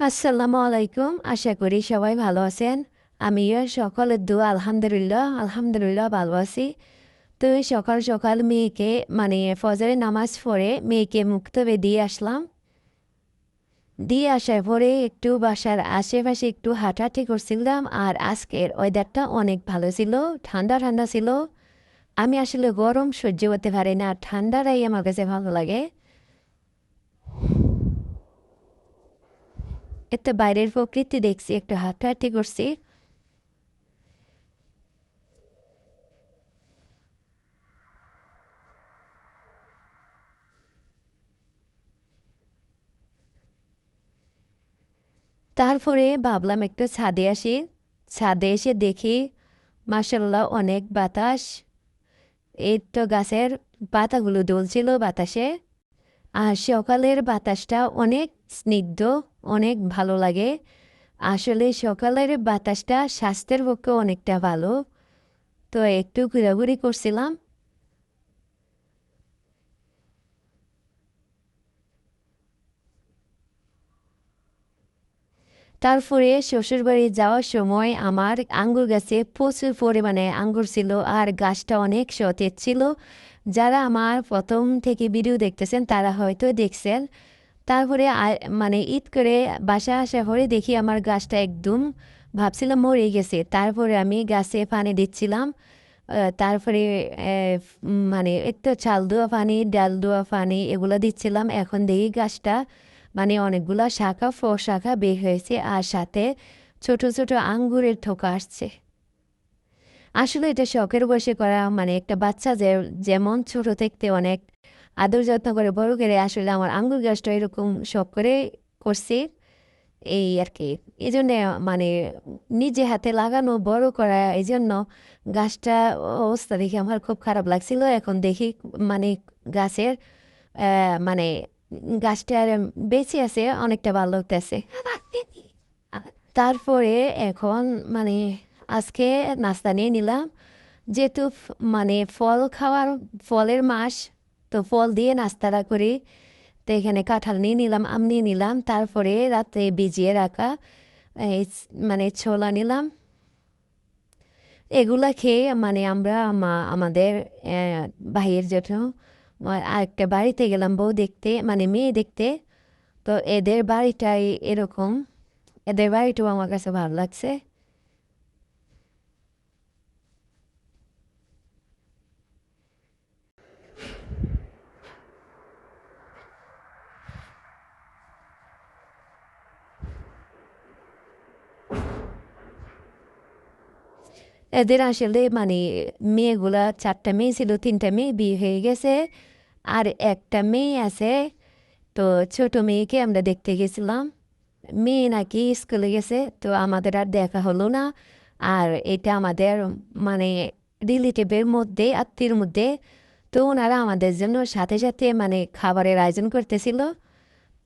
আসসালামু আলাইকুম। আশা করি সবাই ভালো আছেন। আমিও সকলের দোয়া আলহামদুলিল্লাহ ভালো আছি। তো এই সকাল সকাল মেয়েকে ফজরের নামাজ পড়ে মেয়েকে মুক্তবে দিয়ে আসলাম। দিয়ে আসার পরে একটু বাসার আশেপাশে একটু হাঁটাহাঁটি করছিলাম। আর আজকের ওয়েদারটা অনেক ভালো ছিল, ঠান্ডা ঠান্ডা ছিল। আমি আসলে গরম সহ্য করতে পারি না, ঠান্ডাটাই আমার কাছে ভালো লাগে। একটু বাইরের প্রকৃতি দেখছি, একটু হাঁটাহাঁটি করছি। তারপরে ভাবলাম একটু ছাদে আসি। ছাদে এসে দেখি মাশাআল্লাহ অনেক বাতাস। এই তো গাছের পাতাগুলো দুলছিল বাতাসে। আর সকালের বাতাসটা অনেক স্নিগ্ধ, অনেক ভালো লাগে। আসলে সকালের বাতাসটা স্বাস্থ্যের পক্ষে অনেকটা ভালো। তো একটু ঘোরাঘুরি করছিলাম। তারপরে শ্বশুরবাড়ি যাওয়ার সময় আমার আঙ্গুর গাছে প্রচুর পরিমাণে আঙ্গুর ছিল আর গাছটা অনেক সতেজ ছিল। যারা আমার প্রথম থেকে ভিডিও দেখতেছেন তারা হয়তো দেখছেন। তারপরে ঈদ করে বাসা আসার পরে দেখি আমার গাছটা একদম ভাবছিলাম মরে গেছে। তারপরে আমি গাছে পানি দিচ্ছিলাম। তারপরে একটু চাল দেওয়া পানি, ডাল দেওয়া পানি এগুলো দিচ্ছিলাম। এখন দেখি গাছটা অনেকগুলা শাখা প্রশাখা বের হয়েছে আর সাথে ছোট ছোট আঙ্গুরের থোকা আসছে। আসলে এটা শখের বয়সে করা, একটা বাচ্চা যেমন ছোট থাকতে অনেক আদর যত্ন করে বড় করে, আসলে আমার আঙ্গুর গাছটা এরকম শখ করে করছি। এই আর কি। এই জন্যে মানে নিজে হাতে লাগানো বড় করা, এই জন্য গাছটা অবস্থা দেখে আমার খুব খারাপ লাগছিল। এখন দেখি মানে গাছের মানে গাছটার বেঁচে আছে, অনেকটা ভালো লাগতেছে। তারপরে এখন মানে আজকে নাস্তা নিয়ে নিলাম। যেহেতু ফল খাওয়ার, ফলের মাস, তো ফল দিয়ে নাস্তাটা করি। তো এখানে কাঁঠাল নিয়ে নিলাম, আম নিয়ে নিলাম। তারপরে রাতে ভিজিয়ে রাখা এই ছোলা নিলাম। এগুলা খেয়ে আমরা আমাদের ভাইয়ের জন্য আরেকটা বাড়িতে গেলাম বউ দেখতে, মেয়ে দেখতে। তো এদের বাড়িটাই এরকম, এদের বাড়িটাও আমার কাছে ভালো লাগছে। এদের আসলে মেয়েগুলা 4টা মেয়ে ছিল, 3টা মেয়ে বিয়ে হয়ে গেছে। আর একটা মেয়ে আছে। তো ছোট মেয়েকে আমরা দেখতে গেছিলাম। মেয়ে নাকি স্কুলে গেছে, তো আমাদের আর দেখা হলো না। আর এটা আমাদের মানে রিলেটিভের মধ্যে, আত্মীয়র মধ্যে। তো ওনারা আমাদের জন্য সাথে সাথে খাবারের আয়োজন করতেছিল।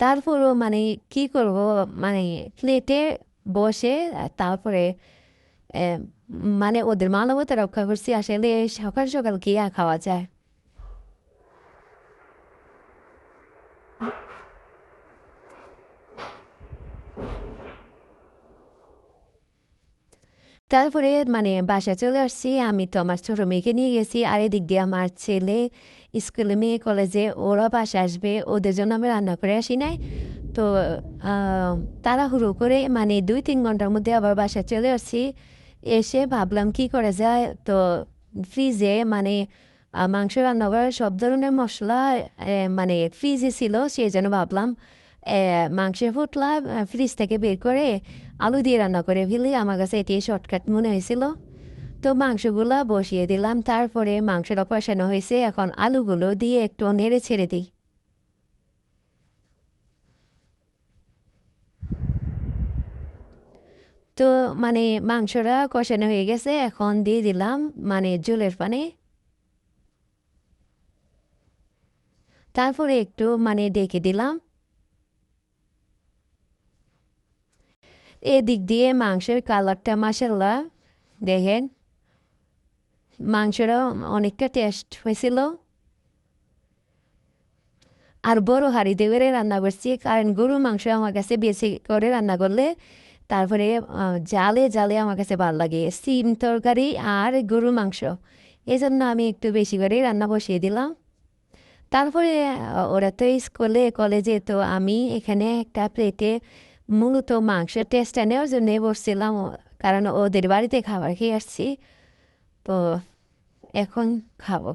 তারপরও কি করব, প্লেটে বসে তারপরে ওদের মানবতা রক্ষা করছি। আসলে সকাল সকাল কি আর খাওয়া যায়। তারপরে বাসায় চলে আসছি। আমি তো আমার ছোট মেয়েকে নিয়ে গেছি, আর এদিক দিয়ে আমার ছেলে স্কুলে, মেয়ে কলেজে, ওরা বাসায় আসবে, ওদের জন্য আমি রান্না করে আসি নাই। তো তাড়াহুড়ো করে 2-3 ঘন্টার মধ্যে আবার বাসায় চলে আসছি। এসে ভাবলাম কি করা যায়। তো ফ্রিজে মাংস রান্না করার সব ধরনের মশলা ফ্রিজে ছিল। সেই জন্য ভাবলাম মাংসের ফুটলা ফ্রিজ থেকে বের করে আলু দিয়ে রান্না করে ফেলি। আমার কাছে এটি শর্টকাট মনে হয়েছিল। তো মাংসগুলা বসিয়ে দিলাম। তারপরে মাংসটা কষানো হয়েছে, এখন আলুগুলো দিয়ে একটু নেড়ে ছেড়ে দিই। তো মাংসটা কষানো হয়ে গেছে, এখন দিয়ে দিলাম ঝোলের পানি। তারপরে একটু ডেকে দিলাম। এদিক দিয়ে মাংসের কালারটা মাশাআল্লাহ দেখেন, মাংসটা অনেকটা টেস্ট হয়েছিল। আর বড় হাঁড়িতে করে রান্না করছি, কারণ গরুর মাংস আমার কাছে বেশি করে রান্না করলে তারপরে জালে জালে আমার কাছে ভালো লাগে, সিম তরকারি আর গরুর মাংস। এই জন্য আমি একটু বেশি করে রান্না বসিয়ে দিলাম। তারপরে ওরা তো স্কুলে কলেজে, তো আমি এখানে একটা প্লেটে মূলত মাংসের টেস্টটা নেওয়ার জন্য বসছিলাম, কারণ ওদের বাড়িতে খাবার খেয়ে আসছি, তো এখন খাবো।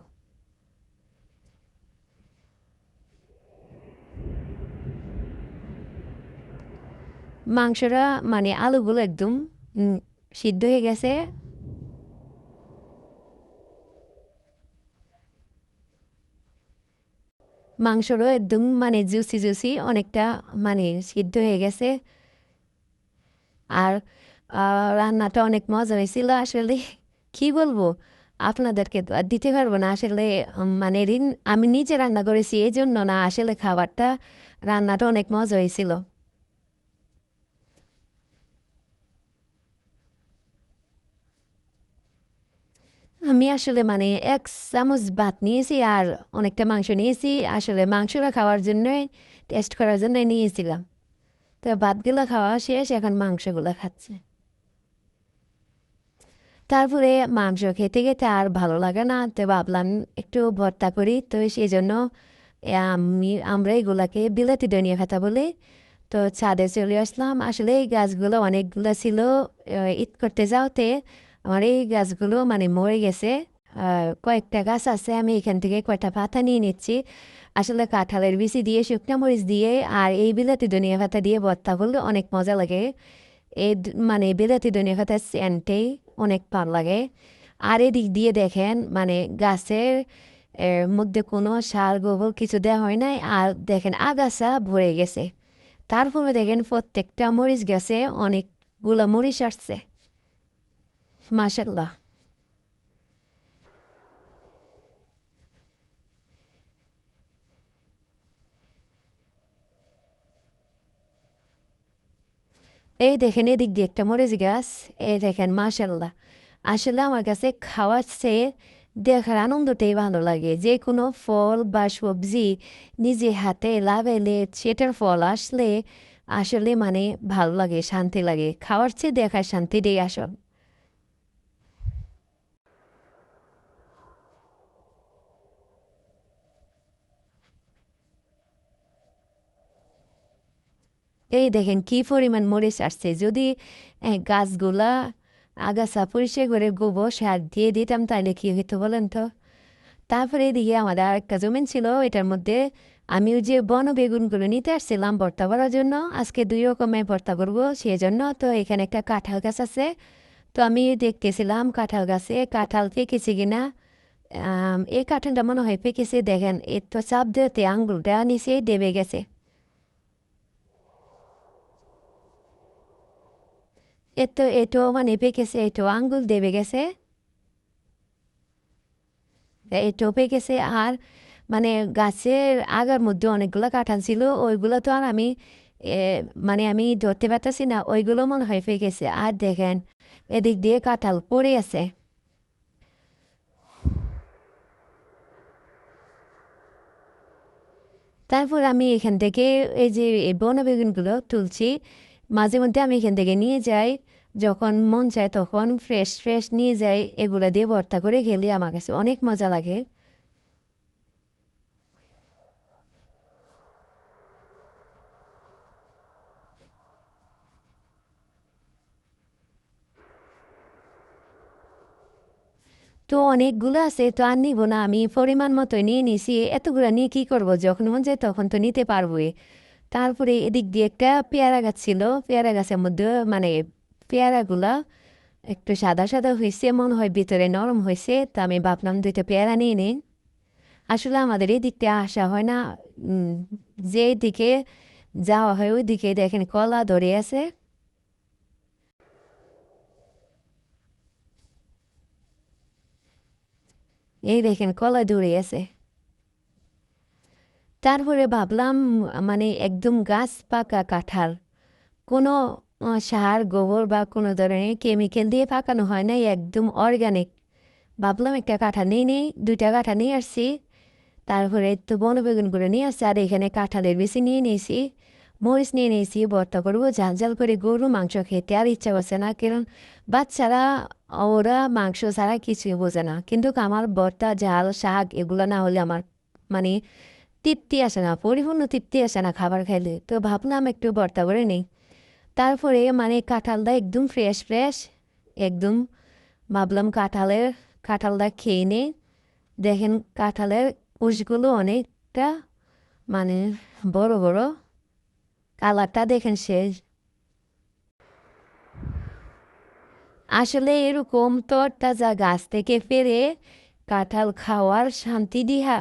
মাংসটা মানে আলুগুলো একদম সিদ্ধ হয়ে গেছে। মাংসরও একদম মানে জুসি জুসি অনেকটা মানে সিদ্ধ হয়ে গেছে। আর রান্নাটা অনেক মজা হয়েছিল আসলে। কি বলবো, আপনাদেরকে তো আর দিতে পারবো না আসলে। মানে আমি নিজে রান্না করেছি এই জন্য না, আসলে খাবারটা রান্নাটা অনেক মজা হয়েছিল। আমি আসলে মানে ১ চামচ ভাত নিয়েছি আর অনেকটা মাংস নিয়েছি। আসলে মাংসটা খাওয়ার জন্যই, টেস্ট করার জন্যই নিয়েছিলাম। তো ভাতগুলো খাওয়া শেষ, এখন মাংসগুলো খাচ্ছে। তারপরে মাংস খেতে খেতে আর ভালো লাগে না, তো ভাবলাম একটু ভর্তা করি। তো সেই জন্য আমরা এগুলাকে বিলাতি ধনিয়া পাতা বলি। তো ছাদে চলে আসলাম। আসলে এই গাছগুলো অনেকগুলো ছিল, ঈদ করতে যাওয়াতে আমার এই গাছগুলো মানে মরে গেছে। কয়েকটা গাছ আছে, আমি এখান থেকে কয়েকটা পাতা নিয়ে নিচ্ছি। আসলে কাঁঠালের বিচি দিয়ে, শুকনো মরিচ দিয়ে আর এই বিলাতি ধনিয়া পাতা দিয়ে ভর্তা করলে অনেক মজা লাগে। মানে বিলাতি ধনিয়া পাতার সেন্টেই অনেক ভালো লাগে। আর এদিক দিয়ে দেখেন মানে গাছের মধ্যে কোনো সার গোবর কিছু দেওয়া হয় নাই, আর দেখেন আগাছা ভরে গেছে। তারপরে দেখেন প্রত্যেকটা মরিচ গাছে অনেকগুলো মরিচ আসছে, মাশাল্লাহ। এই দেখেন এদিক দিয়ে একটা মরিচ গাছ, এই দেখেন মাশাল্লাহ। আসলে আমার কাছে খাওয়ার চেয়ে দেখার আনন্দটাই ভালো লাগে। যে কোনো ফল বা সবজি নিজে হাতে লাগাইলে সেটার ফল আসলে আসলে মানে ভালো লাগে, শান্তি লাগে। খাওয়ার চেয়ে দেখার শান্তিটাই আসল। এই দেখেন কি পরিমাণ মরিচ আসছে। যদি গাছগুলা আগাছা পরিষ্কার করে গোবর সার দিয়ে দিতাম তাহলে কি হইতো বলেন তো। তারপরে এদিকে আমাদের আরেকটা জমিন ছিল, এটার মধ্যে আমি ওই যে বন বেগুনগুলো নিতে আসছিলাম ভর্তা করার জন্য। আজকে ২ রকমের ভর্তা করবো সেই জন্য। তো এখানে একটা কাঁঠাল গাছ আছে, তো আমি দেখতেছিলাম কাঁঠাল গাছে কাঁঠাল পেকেছে কিনা। এই কাঁঠালটা মনে হয় পেকেছে, দেখেন এর তো চাপ দিতে আঙুলটা নিচে ডেবে গেছে। এর তো এটো মানে পেকেছে, এটো আঙ্গুল দেবে গেছে, এটো পেকেছে। আর মানে গাছের আগার মধ্যে অনেকগুলো কাঁঠাল ছিল, ওইগুলো তো আর আমি এ, মানে আমি ধরতে পারতেছি না, ওইগুলো মনে হয় পেকেছে। আর দেখেন এদিক দিয়ে কাঁঠাল পড়ে আছে। তারপর আমি এখান থেকে এই যে এই বন বেগুনগুলো তুলছি, মাঝে মধ্যে আমি এখান থেকে নিয়ে যাই, যখন মন চায় তখন ফ্রেশ ফ্রেশ নিয়ে যাই। এগুলো দিয়ে ভর্তা করে খেলে আমার কাছে অনেক মজা লাগে। তো অনেকগুলো আছে, তো আর নিব না, আমি পরিমাণ মতো নিয়ে নিছি। এতগুলো নিয়ে কী করবো, যখন মন যায় তখন তো নিতে পারবোই। তারপরে এদিক দিয়ে একটা পেয়ারা গাছ ছিল, পেয়ারা গাছের মধ্যে মানে পেয়ারাগুলা একটু সাদা সাদা হয়েছে, মনে হয় ভিতরে নরম হয়েছে। তা আমি ভাবলাম 2টা পেয়ারা নিয়ে নিই। আসলে আমাদের এই দিকটা আসা হয় না। উম, যে দিকে যাওয়া হয় ওই দিকে দেখেন কলা ধরে আছে। এই দেখেন কলা ধরে আছে। তারপরে ভাবলাম মানে একদম গাছ পাকা কাঁঠাল, কোনো সার গোবর বা কোনো ধরনের কেমিক্যাল দিয়ে পাকানো হয় নাই, একদম অর্গানিক। ভাবলাম একটা কাঁঠাল নিয়ে নেই, 2টা কাঁঠাল নিয়ে আসছি। তারপরে তো বনবেগুনগুলো নিয়ে আসছে, আর এখানে কাঁঠালের বেশি নিয়ে নিয়েছি, মরিচ নিয়ে নিয়েছি, ভর্তা করবো ঝাল ঝাল করে। গরু মাংস খেতে আর ইচ্ছা করছে না, কারণ বাচ্চারা ওরা মাংস ছাড়া কিছুই বোঝে না। কিন্তু আমার ভর্তা ঝাল শাক এগুলো না হলে আমার মানে তৃপ্তি আসে না, পরিপূর্ণ তৃপ্তি আসে না খাবার খাইলে। তো ভাবলাম একটু ভর্তা করে নেই। তারপরে কাঁঠালটা একদম ফ্রেশ ফ্রেশ, একদম ভাবলাম কাঁঠালটা খেয়ে নেই। দেখেন কাঁঠালের কুশগুলো অনেকটা মানে বড় বড়, কালারটা দেখেন শেষ। আসলে এরকম তরতাজা গাছ থেকে পেরে কাঁঠাল খাওয়ার শান্তি দিহা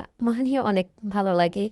অনেক ভালো লাগে।